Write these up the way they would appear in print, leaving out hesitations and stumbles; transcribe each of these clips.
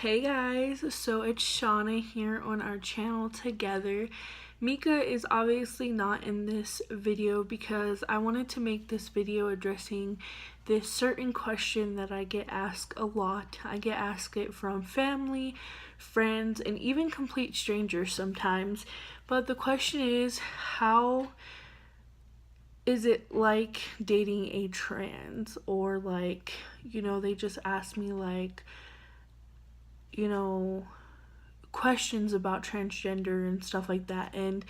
Hey guys, so it's Shawna here on our channel together. Micah is obviously not in this video because I wanted to make this video addressing this certain question that I get asked a lot. I get asked it from family, friends, and even complete strangers sometimes. But the question is, how is it like dating a trans? Or they just ask me questions about transgender and stuff like that. And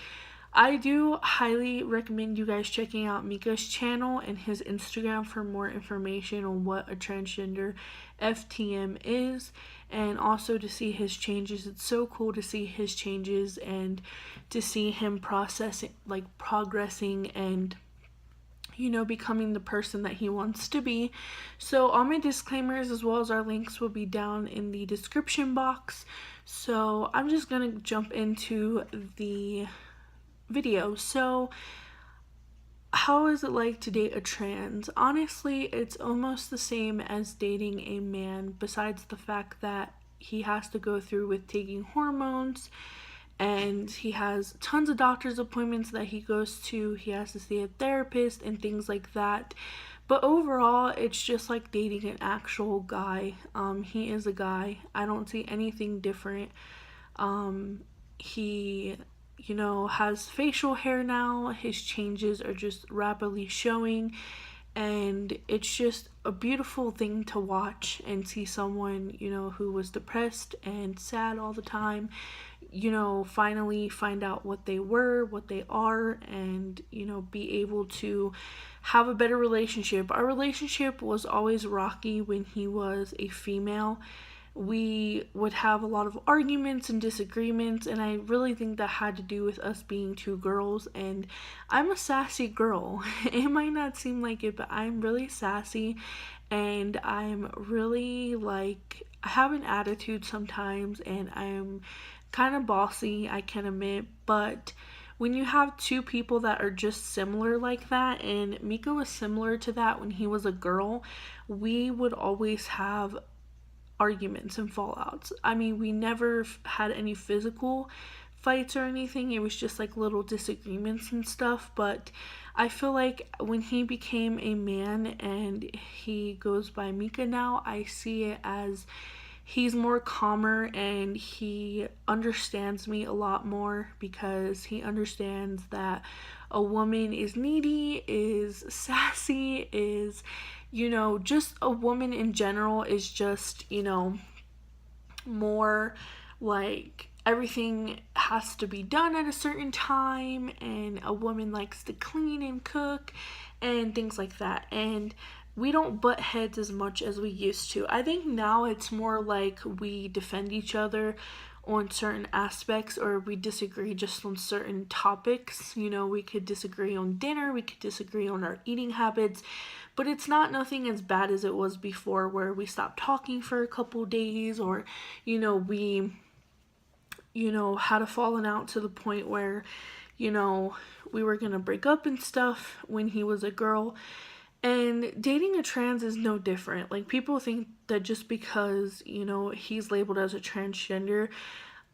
I do highly recommend you guys checking out Micah's channel and his Instagram for more information on what a transgender FTM is, and also to see his changes. It's so cool to see his changes and to see him progressing and becoming the person that he wants to be. So all my disclaimers as well as our links will be down in the description box. So I'm just gonna jump into the video. So how is it like to date a trans? Honestly, it's almost the same as dating a man, besides the fact that he has to go through with taking hormones, and he has tons of doctor's appointments that he goes to. He has to see a therapist and things like that. But overall, it's just like dating an actual guy. He is a guy. I don't see anything different. He has facial hair now. His changes are just rapidly showing, and it's just a beautiful thing to watch and see someone who was depressed and sad all the time finally find out what they were, what they are, and be able to have a better relationship. Our relationship was always rocky when he was a female. We would have a lot of arguments and disagreements, and I really think that had to do with us being two girls. And I'm a sassy girl. It might not seem like it, but I'm really sassy, and I'm really I have an attitude sometimes, and I'm kind of bossy, I can admit. But when you have two people that are just similar like that, and Micah was similar to that when he was a girl, we would always have arguments and fallouts. I mean, we never had any physical fights or anything. It was just little disagreements and stuff. But I feel like when he became a man and he goes by Micah now, I see it as he's more calmer, and he understands me a lot more, because he understands that a woman is needy, is sassy, is just a woman in general is just more everything has to be done at a certain time, and a woman likes to clean and cook and things like that. And we don't butt heads as much as we used to. I think now it's more like we defend each other on certain aspects, or we disagree just on certain topics. We could disagree on dinner, we could disagree on our eating habits, but it's not nothing as bad as it was before, where we stopped talking for a couple days, or we had a falling out to the point where we were gonna break up and stuff when he was a girl. And dating a trans is no different. People think that just because, he's labeled as a transgender,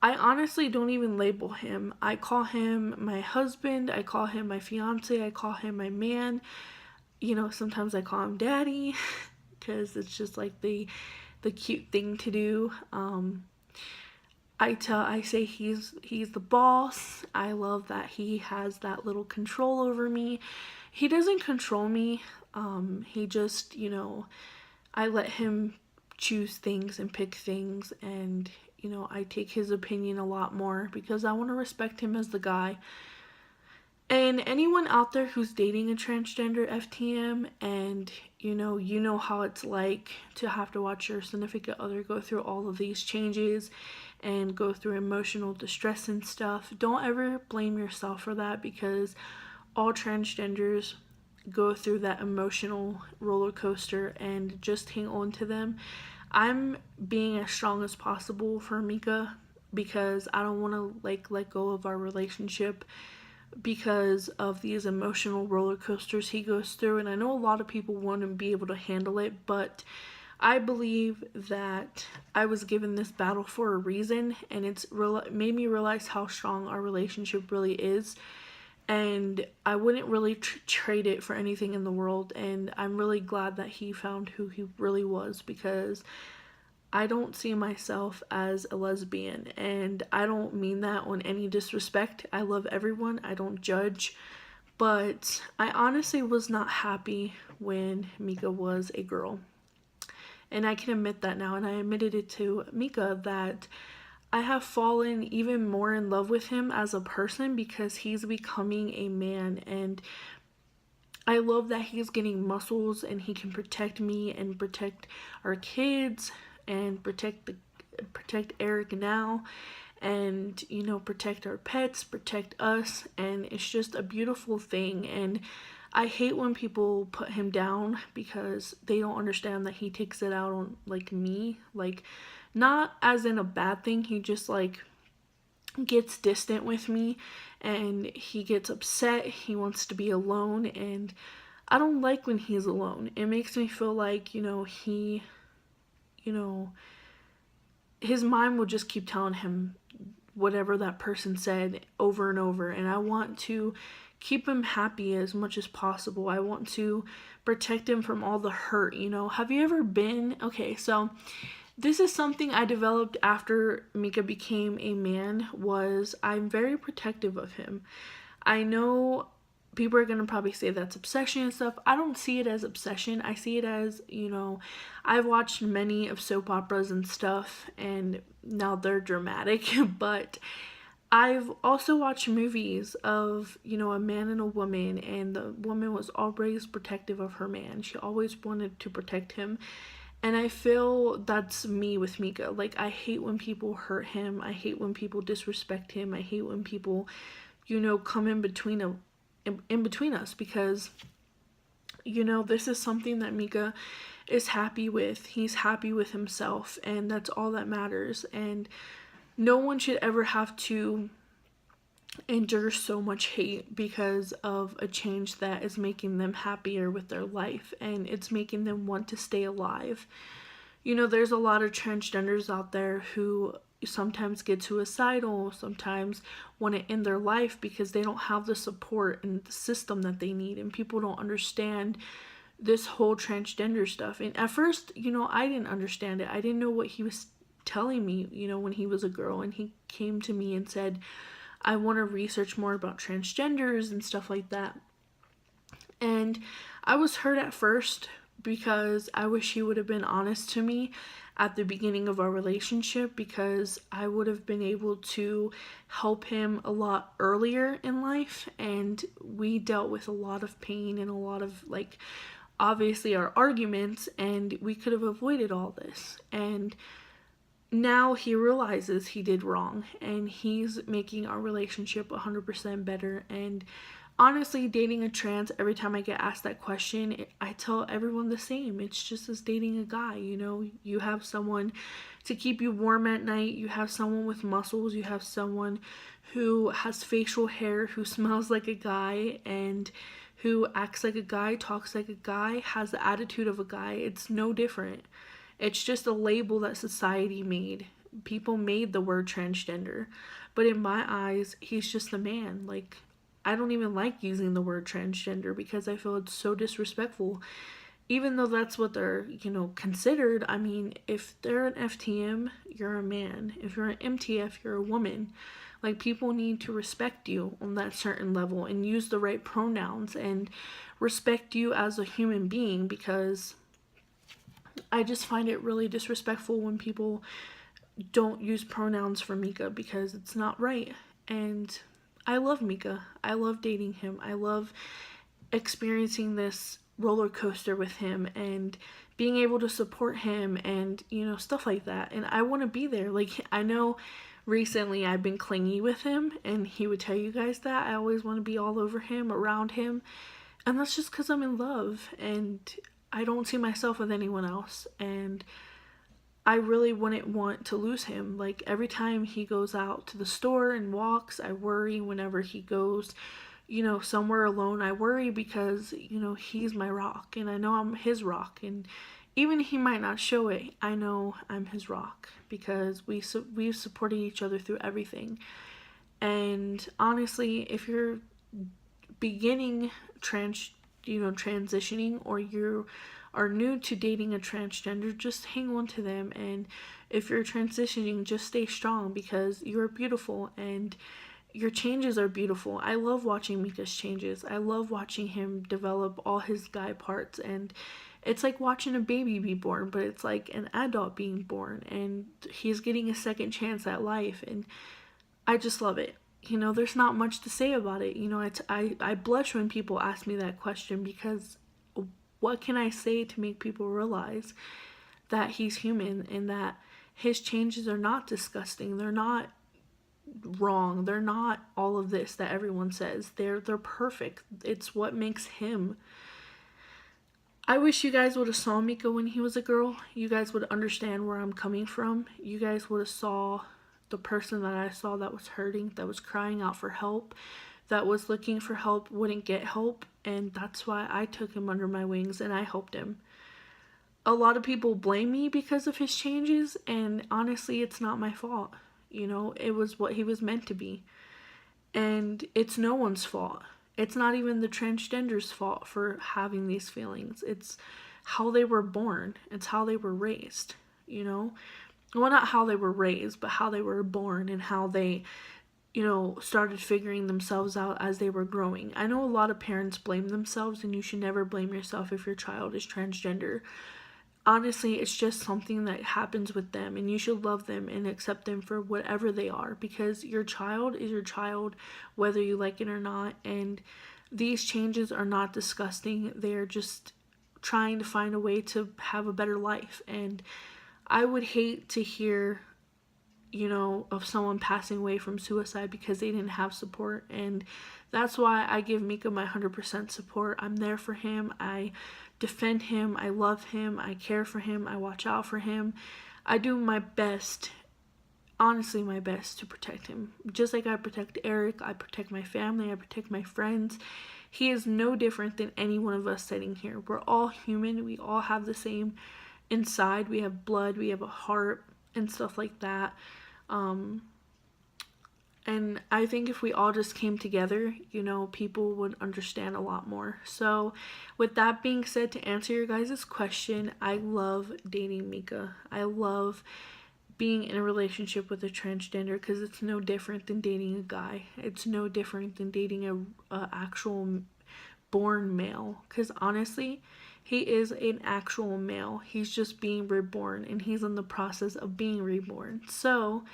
I honestly don't even label him. I call him my husband, I call him my fiance, I call him my man. Sometimes I call him daddy, because it's just the cute thing to do. I say he's the boss. I love that he has that little control over me. He doesn't control me. He just, I let him choose things and pick things, and, I take his opinion a lot more because I want to respect him as the guy. And anyone out there who's dating a transgender FTM, and, you know how it's like to have to watch your significant other go through all of these changes and go through emotional distress and stuff, don't ever blame yourself for that, because all transgenders go through that emotional roller coaster, and just hang on to them. I'm being as strong as possible for Micah, because I don't want to let go of our relationship because of these emotional roller coasters he goes through. And I know a lot of people want to be able to handle it, but I believe that I was given this battle for a reason, and made me realize how strong our relationship really is. And I wouldn't really trade it for anything in the world. And I'm really glad that he found who he really was, because I don't see myself as a lesbian. And I don't mean that on any disrespect. I love everyone, I don't judge. But I honestly was not happy when Micah was a girl. And I can admit that now, and I admitted it to Micah, that I have fallen even more in love with him as a person because he's becoming a man. And I love that he's getting muscles and he can protect me and protect our kids and protect Eric now, and protect our pets, protect us. And it's just a beautiful thing. And I hate when people put him down because they don't understand that he takes it out on like me, like not as in a bad thing. He just like gets distant with me and he gets upset. He wants to be alone, and I don't like when he's alone. It makes me feel like, he, his mind will just keep telling him whatever that person said over and over. And I want to keep him happy as much as possible. I want to protect him from all the hurt. Have you ever been, okay, so this is something I developed after Micah became a man, was I'm very protective of him. I know people are going to probably say that's obsession and stuff. I don't see it as obsession. I see it as, I've watched many of soap operas and stuff, and now they're dramatic, but I've also watched movies of, a man and a woman, and the woman was always protective of her man. She always wanted to protect him. And I feel that's me with Micah. Like, I hate when people hurt him. I hate when people disrespect him. I hate when people, come in between us, because, this is something that Micah is happy with. He's happy with himself, and that's all that matters. And no one should ever have to endure so much hate because of a change that is making them happier with their life, and it's making them want to stay alive. There's a lot of transgenders out there who sometimes get suicidal, sometimes want to end their life because they don't have the support and the system that they need, and people don't understand this whole transgender stuff. And at first, I didn't understand it. I didn't know what he was telling me, when he was a girl, and he came to me and said, I want to research more about transgenders and stuff like that. And I was hurt at first because I wish he would have been honest to me at the beginning of our relationship, because I would have been able to help him a lot earlier in life. And we dealt with a lot of pain and a lot of, like, obviously our arguments, and we could have avoided all this. And now he realizes he did wrong, and he's making our relationship 100% better. And honestly, dating a trans, every time I get asked that question, I tell everyone the same. It's just as dating a guy, you have someone to keep you warm at night, you have someone with muscles, you have someone who has facial hair, who smells like a guy, and who acts like a guy, talks like a guy, has the attitude of a guy. It's no different. It's just a label that society made. People made the word transgender. But in my eyes, he's just a man. Like, I don't even like using the word transgender because I feel it's so disrespectful. Even though that's what they're, considered. I mean, if they're an FTM, you're a man. If you're an MTF, you're a woman. Like, people need to respect you on that certain level and use the right pronouns and respect you as a human being, because I just find it really disrespectful when people don't use pronouns for Micah, because it's not right. And I love Micah. I love dating him. I love experiencing this roller coaster with him and being able to support him and, stuff like that. And I want to be there. Like, I know recently I've been clingy with him, and he would tell you guys that. I always want to be all over him, around him. And that's just because I'm in love, and I don't see myself with anyone else, and I really wouldn't want to lose him. Like, every time he goes out to the store and walks, I worry. Whenever he goes, somewhere alone, I worry, because, he's my rock, and I know I'm his rock, and, even he might not show it, I know I'm his rock because we've supported each other through everything. And honestly, if you're beginning transitioning, or you are new to dating a transgender, just hang on to them. And if you're transitioning, just stay strong because you're beautiful and your changes are beautiful. I love watching Micah's changes. I love watching him develop all his guy parts, and it's like watching a baby be born, but it's like an adult being born, and he's getting a second chance at life, and I just love it. There's not much to say about it. I blush when people ask me that question because what can I say to make people realize that he's human and that his changes are not disgusting. They're not wrong. They're not all of this that everyone says. They're perfect. It's what makes him. I wish you guys would have saw Micah when he was a girl. You guys would understand where I'm coming from. You guys would have saw the person that I saw that was hurting, that was crying out for help, that was looking for help, wouldn't get help, and that's why I took him under my wings and I helped him. A lot of people blame me because of his changes, and honestly, it's not my fault. It was what he was meant to be. And it's no one's fault. It's not even the transgender's fault for having these feelings. It's how they were born. It's how they were raised, Well, not how they were raised, but how they were born and how they, started figuring themselves out as they were growing. I know a lot of parents blame themselves, and you should never blame yourself if your child is transgender. Honestly, it's just something that happens with them, and you should love them and accept them for whatever they are, because your child is your child, whether you like it or not. And these changes are not disgusting. They're just trying to find a way to have a better life. And I would hate to hear, of someone passing away from suicide because they didn't have support. And that's why I give Micah my 100% support. I'm there for him. I defend him. I love him. I care for him. I watch out for him. I do my best, honestly my best, to protect him. Just like I protect Eric, I protect my family, I protect my friends. He is no different than any one of us sitting here. We're all human. We all have the same inside. We have blood, we have a heart, and stuff like that. And I think if we all just came together, people would understand a lot more. So with that being said, to answer your guys' question, I love dating Micah. I love being in a relationship with a transgender because it's no different than dating a guy. It's no different than dating a actual born male, because honestly, he is an actual male. He's just being reborn, and he's in the process of being reborn. So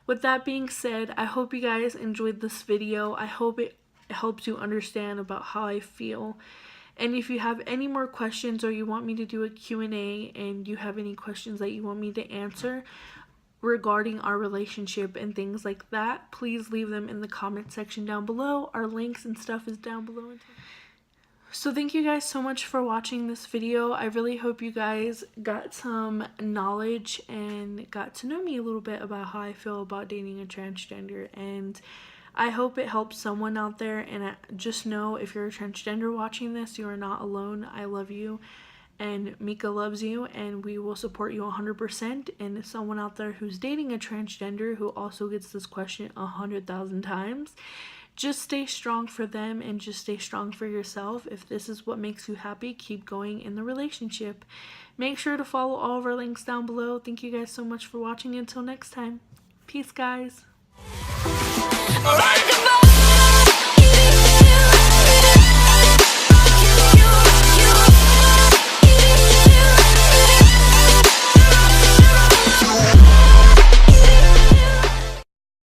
with that being said, I hope you guys enjoyed this video. I hope it helps you understand about how I feel. And if you have any more questions, or you want me to do a Q&A, and you have any questions that you want me to answer regarding our relationship and things like that, please leave them in the comment section down below. Our links and stuff is down below. So thank you guys so much for watching this video. I really hope you guys got some knowledge and got to know me a little bit about how I feel about dating a transgender. And I hope it helps someone out there. And just know, if you're a transgender watching this, you are not alone. I love you, and Micah loves you, and we will support you 100%. And someone out there who's dating a transgender who also gets this question 100,000 times, just stay strong for them, and just stay strong for yourself. If this is what makes you happy, keep going in the relationship. Make sure to follow all of our links down below. Thank you guys so much for watching. Until next time, peace guys. All right.